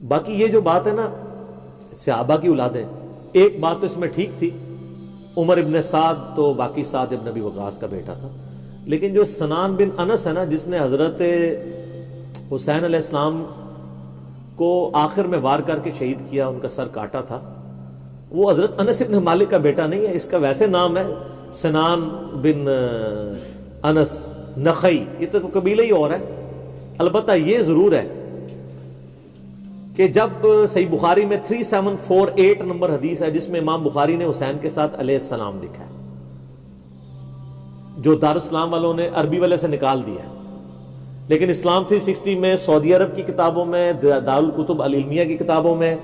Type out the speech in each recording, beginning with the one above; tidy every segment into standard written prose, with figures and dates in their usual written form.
باقی یہ جو بات ہے نا صحابہ کی اولادیں، ایک بات تو اس میں ٹھیک تھی، عمر ابن سعد تو واقعی سعد ابن ابی وقاص کا بیٹا تھا، لیکن جو سنان بن انس ہے نا، جس نے حضرت حسین علیہ السلام کو آخر میں وار کر کے شہید کیا، ان کا سر کاٹا تھا، وہ حضرت انس ابن مالک کا بیٹا نہیں ہے، اس کا ویسے نام ہے سنان بن انس نخعی، یہ تو قبیلہ ہی اور ہے۔ البتہ یہ ضرور ہے کہ جب صحیح بخاری میں 3748 نمبر حدیث ہے جس میں امام بخاری نے حسین کے ساتھ علیہ السلام لکھا ہے، جو دارالاسلام والوں نے عربی والے سے نکال دیا ہے، لیکن اسلام 360 میں، سعودی عرب کی کتابوں میں، دارالکتب العلمیہ کی کتابوں میں،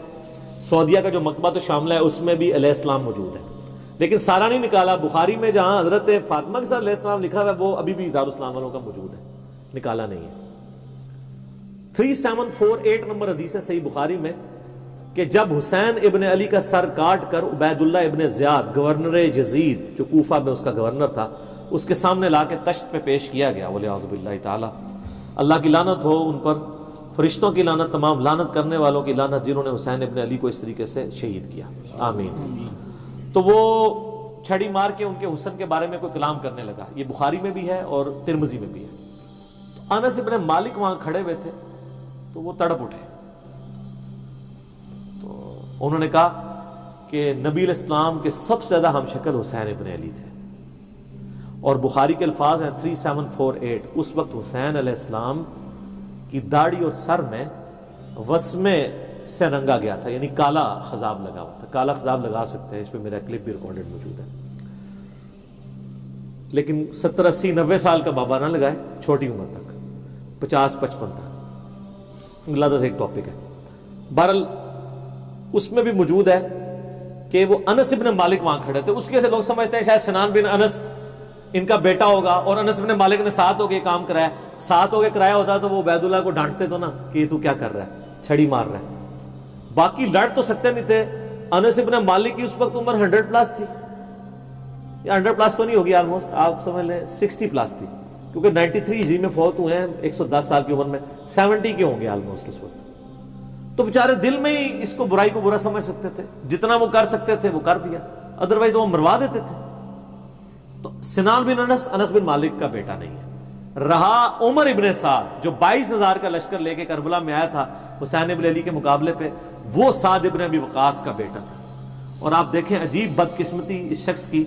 سعودیہ کا جو مکتبہ تو شامل ہے اس میں بھی علیہ السلام موجود ہے، لیکن سارا نہیں نکالا۔ بخاری میں جہاں حضرت فاطمہ کے ساتھ علیہ السلام لکھا ہوا ہے وہ ابھی بھی دارالاسلام والوں کا موجود ہے، نکالا نہیں ہے۔ 3748 نمبر حدیث ہے صحیح بخاری میں کہ جب حسین ابن علی کا سر کاٹ کر عبید اللہ ابن زیاد گورنر یزید جو کوفہ میں اس کا گورنر تھا اس کے سامنے لا کے تشت پہ پیش کیا گیا، وَلِعَوْذُ بِاللَّهِ تعالی، اللہ کی لعنت ہو ان پر، فرشتوں کی لعنت، تمام لعنت کرنے والوں کی لعنت جنہوں نے حسین ابن علی کو اس طریقے سے شہید کیا، آمین۔ تو وہ چھڑی مار کے ان کے حسن کے بارے میں کوئی کلام کرنے لگا، یہ بخاری میں بھی ہے اور ترمذی میں بھی ہے۔ تو انس ابن مالک وہاں کھڑے ہوئے تھے تو وہ تڑپ اٹھے، تو انہوں نے کہا کہ نبی علیہ السلام کے سب سے زیادہ ہم شکل حسین ابن علی تھے، اور بخاری کے الفاظ ہیں 3748، اس وقت حسین علیہ السلام کی داڑھی اور سر میں وسمے سے رنگا گیا تھا، یعنی کالا خضاب لگا ہوا تھا۔ کالا خضاب لگا سکتے ہیں، اس پہ میرا کلپ بھی ریکارڈڈ موجود ہے، لیکن 70 80 90 سال کا بابا نہ لگائے، چھوٹی عمر تک 50 55 تک، اللہ سے ایک ٹاپک ہے۔ بہرحال اس میں بھی موجود ہے کہ وہ انس ابن مالک وہاں کھڑے تھے، اس کے سے لوگ سمجھتے ہیں شاید سنان بن انس ان کا بیٹا ہوگا، اور انس بن مالک نے ساتھ ہو کے کام کرایا، ساتھ ہو کے کرایا ہوتا تو وہ عبید اللہ کو ڈانٹتے تو نا کہ یہ تو کیا کر رہا ہے، چھڑی مار رہا ہے۔ باقی لڑ تو سکتے نہیں تھے۔ انس ابن مالک کی اس وقت عمر 100 پلس تھی، یا 100 پلس تو نہیں ہوگی، آلموسٹ آپ سمجھ لیں 60 پلس تھی، کیونکہ 93 ہجری میں فوت ہوئے ہیں، 110 سال کی عمر میں 70 کے ہوں گے آلموسٹ اس وقت۔ تو بیچارے دل میں ہی اس کو برائی کو برا سمجھ سکتے تھے، جتنا وہ کر سکتے تھے وہ کر دیا، ادروائز وہ مروا دیتے تھے۔ تو سنان بن انس بن مالک کا بیٹا نہیں ہے۔ رہا عمر ابن سعد جو 22,000 کا لشکر لے کے کربلا میں آیا تھا حسین ابن علی کے مقابلے پہ، وہ سعد ابن ابی وقاص کا بیٹا تھا۔ اور آپ دیکھیں عجیب بدقسمتی اس شخص کی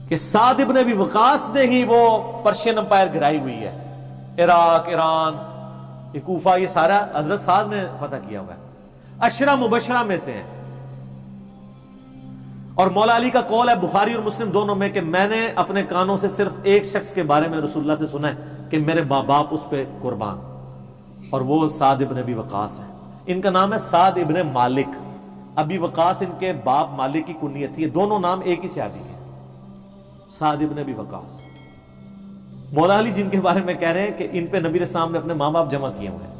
کہ سعد ابن ابی وقاص نے ہی وہ پرشین امپائر گرائی ہوئی ہے، عراق، ایران، یہ کوفہ، یہ سارا حضرت سعد نے فتح کیا ہوا ہے، عشرہ مبشرہ میں سے ہیں۔ اور مولا علی کا قول ہے بخاری اور مسلم دونوں میں کہ میں نے اپنے کانوں سے صرف ایک شخص کے بارے میں رسول اللہ سے سنا ہے کہ میرے ماں باپ اس پہ قربان، اور وہ سعد ابن ابی وقاص ہے۔ ان کا نام ہے سعد ابن مالک، ابی وقاص ان کے باپ مالک کی کنیت تھی، یہ دونوں نام ایک ہی صحابی کے، سعد ابن ابی وقاص۔ مولا علی جن کے بارے میں کہہ رہے ہیں کہ ان پہ نبی علیہ السلام نے اپنے ماں باپ جمع کیے ہوئے ہیں،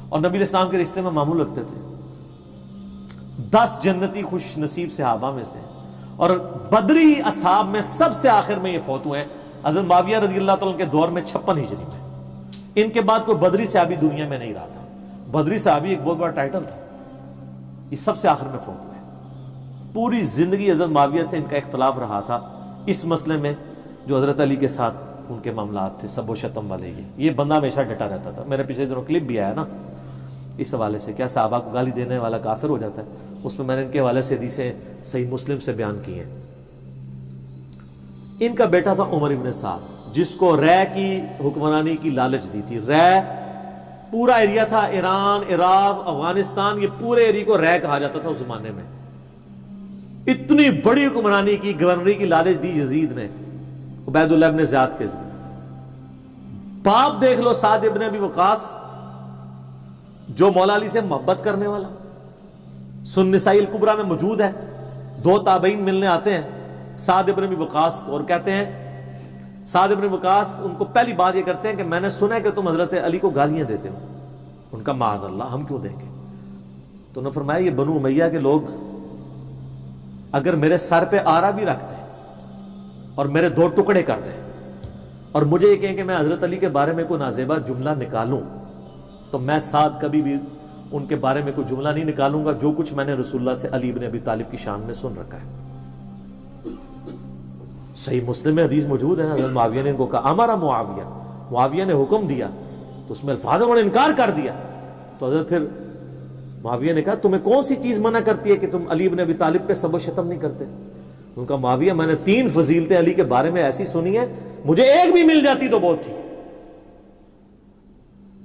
اور نبی علیہ السلام کے رشتے میں معمول رکھتے تھے۔ 10 جنتی خوش نصیب صحابہ میں سے، اور بدری اصحاب میں سب سے آخر میں یہ فوت ہوئے ہیں حضرت معاویہ رضی اللہ تعالیٰ کے دور میں 56 ہجری میں۔ ان کے بعد کوئی بدری صحابی دنیا میں نہیں رہا تھا، بدری صحابی ایک بہت بڑا ٹائٹل تھا، یہ سب سے آخر میں فوت ہوئے۔ پوری زندگی حضرت معاویہ سے ان کا اختلاف رہا تھا اس مسئلے میں جو حضرت علی کے ساتھ ان کے معاملات تھے، سب و شتم والے۔ یہ بندہ ہمیشہ ڈٹا رہتا تھا، میرے پچھلے دنوں کلپ بھی آیا نا اس حوالے سے، کیا صحابہ کو گالی دینے والا کافر ہو جاتا ہے، اس میں میں نے ان کے حوالے سے حدیثیں صحیح مسلم سے بیان کی ہیں۔ ان کا بیٹا تھا عمر ابن سعد، جس کو رے کی حکمرانی کی لالچ دی تھی۔ رے پورا ایریا تھا، ایران، عراق، افغانستان، یہ پورے ایریا کو رے کہا جاتا تھا اس زمانے میں۔ اتنی بڑی حکمرانی کی، گورنری کی لالچ دی یزید نے عبید اللہ ابن زیاد کے ذریعے۔ باپ دیکھ لو سعد ابن ابی وقاص، جو مولا علی سے محبت کرنے والا، سن نسائی الکبریٰ میں موجود ہے، 2 تابعین ملنے آتے ہیں سعد ابن ابی وقاص کو اور کہتے ہیں، سعد ابن وقاص ان کو پہلی بات یہ کرتے ہیں کہ میں نے سنا ہے کہ تم حضرت علی کو گالیاں دیتے ہو۔ ان کا معاذ اللہ، ہم کیوں دیں گے؟ تو انہوں نے فرمایا یہ بنو امیہ کے لوگ اگر میرے سر پہ آرا بھی رکھ دیں اور میرے 2 ٹکڑے کر دیں اور مجھے یہ کہیں کہ میں حضرت علی کے بارے میں کوئی نازیبہ جملہ نکالوں، تو میں سعد کبھی بھی ان کے بارے میں کوئی جملہ نہیں نکالوں گا، جو کچھ میں نے رسول اللہ سے علی بن ابی طالب کی شان میں سن رکھا ہے۔ صحیح مسلم میں حدیث موجود ہے نا، حضرت معاویہ نے ان کو کہا امارا معاویہ، معاویہ نے حکم دیا، تو اس میں الفاظ نے انکار کر دیا، تو حضرت پھر معاویہ نے کہا تمہیں کون سی چیز منع کرتی ہے کہ تم علی بن ابی طالب پہ سب و شتم نہیں کرتے؟ ان کا معاویہ میں نے 3 فضیلتیں علی کے بارے میں ایسی سنی ہیں، مجھے ایک بھی مل جاتی تو بہت تھی۔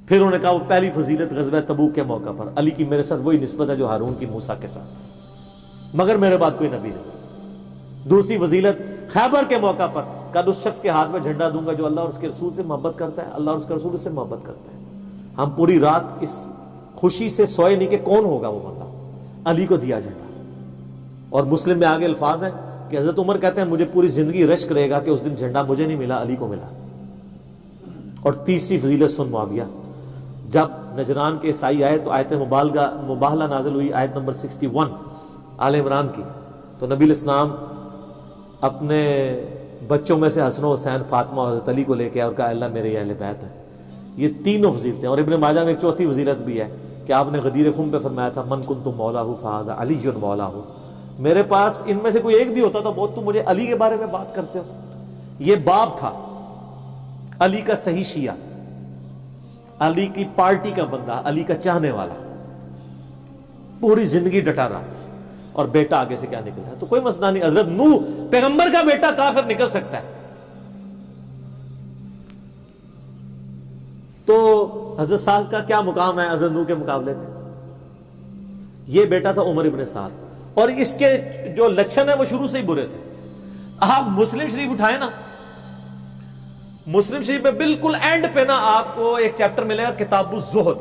پھر انہوں نے کہا وہ پہلی فضیلت غزوہ تبوک کے موقع پر علی کی میرے ساتھ وہی نسبت ہے جو ہارون کی موسیٰ کے ساتھ، مگر میرے بعد کوئی نبی نہیں۔ دوسری فضیلت خیبر کے موقع پر کل اس شخص کے ہاتھ میں جھنڈا دوں گا جو اللہ اور اس کے رسول سے محبت کرتا ہے، اللہ اور اس کے رسول سے محبت کرتا ہے۔ ہم پوری رات اس خوشی سے سوئے نہیں کہ کون ہوگا وہ بندہ، علی کو دیا جھنڈا۔ اور مسلم میں آگے الفاظ ہیں کہ حضرت عمر کہتے ہیں مجھے پوری زندگی رشک رہے گا کہ اس دن جھنڈا مجھے نہیں ملا، علی کو ملا۔ اور تیسری فضیلت سن معاویہ، جب نجران کے عیسائی آئے تو آیت مباہلہ نازل ہوئی، آیت نمبر 61 آل عمران کی، تو نبی علیہ السلام اپنے بچوں میں سے حسن و حسین، فاطمہ اور حضرت علی کو لے کے اور کہا اللہ میرے اہل بیت ہیں۔ یہ تینوں فضیلتیں، اور ابن ماجہ میں ایک چوتھی فضیلت بھی ہے کہ آپ نے غدیر خم پہ فرمایا تھا من کنت مولاہ فہذا علی مولاہ، میرے پاس ان میں سے کوئی ایک بھی ہوتا تو بہت تم مجھے علی کے بارے میں بات کرتے ہو۔ یہ باب تھا علی کا صحیح شیعہ، علی کی پارٹی کا بندہ، علی کا چاہنے والا، پوری زندگی ڈٹا رہا، اور بیٹا آگے سے کیا نکلا ہے تو کوئی مسئلہ نہیں۔ حضرت نوح پیغمبر کا بیٹا کافر نکل سکتا ہے، تو حضرت سعد کا کیا مقام ہے حضرت نوح کے مقابلے میں؟ یہ بیٹا تھا عمر ابن سعد، اور اس کے جو لچھن ہیں وہ شروع سے ہی برے تھے۔ آپ مسلم شریف اٹھائیں نا، مسلم شریف میں بالکل اینڈ پہ نا آپ کو ایک چیپٹر ملے گا کتاب الزہد،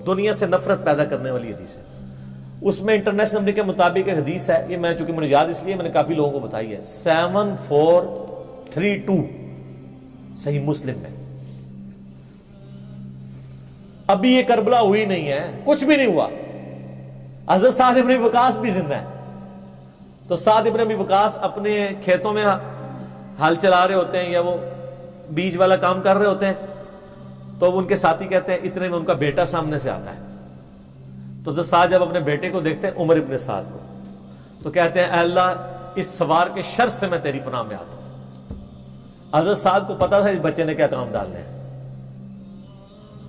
دنیا سے نفرت پیدا کرنے والی حدیث ہے۔ اس میں انٹرنیشنل نمبر کے مطابق ایک حدیث ہے، یہ میں چونکہ مجھے یاد اس لیے میں نے کافی لوگوں کو بتائی ہے، 7432 صحیح مسلم میں۔ ابھی یہ کربلا ہوئی نہیں ہے، کچھ بھی نہیں ہوا، حضرت سعد ابن وقاص بھی زندہ ہے۔ تو سعد ابن ابی وقاص اپنے کھیتوں میں ہل چلا رہے ہوتے ہیں یا وہ بیج والا کام کر رہے ہوتے ہیں، تو وہ ان کے ساتھی کہتے ہیں اتنے میں ان کا بیٹا سامنے سے آتا ہے۔ تو حضرت سعد جب اپنے بیٹے کو دیکھتے ہیں عمر ابن سعد کو، تو کہتے ہیں اے اللہ اس سوار کے شر سے میں تیری پناہ میں آتا ہوں۔ حضرت سعد کو پتا تھا اس بچے نے کیا کام ڈالنے ہیں،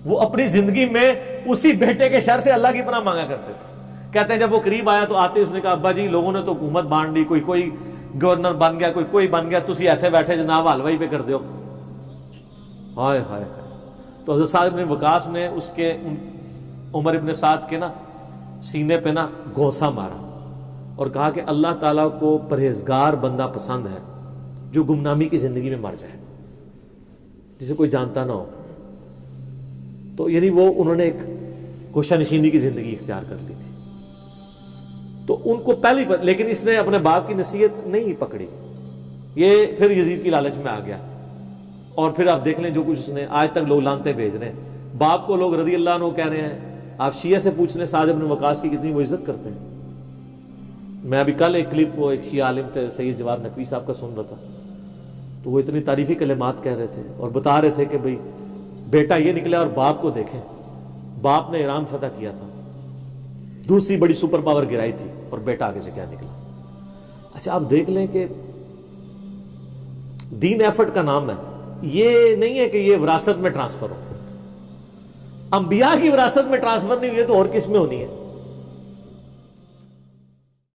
وہ اپنی زندگی میں اسی بیٹے کے شر سے اللہ کی پناہ مانگا کرتے تھے۔ کہتے ہیں جب وہ قریب آیا تو آتے اس نے کہا ابا جی لوگوں نے تو حکومت بانٹ دی، کوئی گورنر بن گیا، کوئی بن گیا، تسی ایتھے بیٹھے جناب حلوائی پہ کر دیو۔ ہائے ہائے ہائے۔ تو حضرت سعد ابن وقاص نے اس کے عمر ابن سعد کے نا سینے پہ نا گھونسا مارا اور کہا کہ اللہ تعالیٰ کو پرہیزگار بندہ پسند ہے جو گمنامی کی زندگی میں مر جائے، جسے کوئی جانتا نہ ہو۔ تو یعنی وہ انہوں نے ایک گوشہ نشینی کی زندگی اختیار کر لی تھی۔ تو ان کو پہلی لیکن اس نے اپنے باپ کی نصیحت نہیں پکڑی، یہ پھر یزید کی لالچ میں آ گیا، اور پھر آپ دیکھ لیں جو کچھ اس نے آج تک لوگ لانتے بھیج رہے ہیں۔ باپ کو لوگ رضی اللہ عنہ کہہ رہے ہیں، آپ شیعہ سے پوچھ لیں سعد ابن وقاص کی کتنی وہ عزت کرتے ہیں۔ میں ابھی کل ایک کلپ وہ ایک شیعہ عالم تھے سید جواد نقوی صاحب کا سن رہا تھا، تو وہ اتنی تعریفی کلمات کہہ رہے تھے اور بتا رہے تھے کہ بھئی بیٹا یہ نکلا، اور باپ کو دیکھیں، باپ نے ایران فتح کیا تھا، دوسری بڑی سپر پاور گرائی تھی، اور بیٹا آگے سے کیا نکلا۔ اچھا آپ دیکھ لیں کہ دین ایفرٹ کا نام ہے، یہ نہیں ہے کہ یہ وراثت میں ٹرانسفر ہو، انبیاء کی وراثت میں ٹرانسفر نہیں ہوئی ہے تو اور کس میں ہونی ہے؟